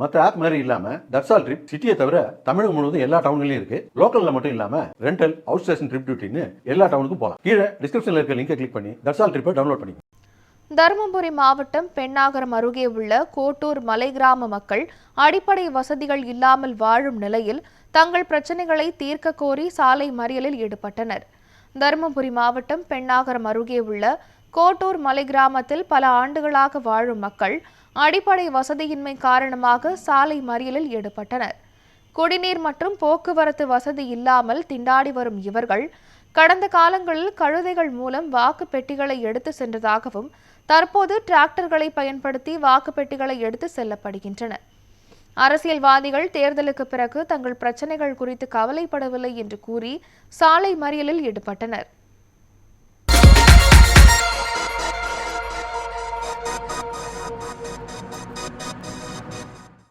மற்ற ஆப் மாதிரி இல்லாம தட்சால் ட்ரிப் சிட்டியை தவிர தமிழகம் முழுவதும் எல்லா டவுன்லயும் இருக்கு. லோக்கல்ல மட்டும் இல்லாம ரெண்டல், அவுட் ஸ்டேஷன் ட்ரிப் டியூட்டின்னு எல்லா டவுனுக்கும் போகலாம். கீழே டிஸ்கிரிப்ஷன்ல இருக்க லிங்கை கிளிக் பண்ணி தட்சால் ட்ரிப்பை டவுன்லோட் பண்ணி. தருமபுரி மாவட்டம் பெண்ணாகரம் அருகே உள்ள கோட்டூர் மலை கிராம மக்கள் அடிப்படை வசதிகள் இல்லாமல் வாழும் நிலையில் தங்கள் பிரச்சினைகளை தீர்க்க கோரி சாலை மறியலில் ஈடுபட்டனர். தருமபுரி மாவட்டம் பெண்ணாகரம் அருகே உள்ள கோட்டூர் மலை கிராமத்தில் பல ஆண்டுகளாக வாழும் மக்கள் அடிப்படை வசதியின்மை காரணமாக சாலை மறியலில் ஈடுபட்டனர். குடிநீர் மற்றும் போக்குவரத்து வசதி இல்லாமல் திண்டாடி வரும் இவர்கள் கடந்த காலங்களில் கழுதைகள் மூலம் வாக்கு பெட்டிகளை எடுத்து சென்றதாகவும் தற்போது டிராக்டர்களை பயன்படுத்தி வாக்கு பெட்டிகளை எடுத்து செல்லப்படுகின்றன. அரசியல்வாதிகள் தேர்தலுக்கு பிறகு தங்கள் பிரச்சினைகள் குறித்து கவலைப்படவில்லை என்று கூறி சாலை மறியலில் ஈடுபட்டனர்.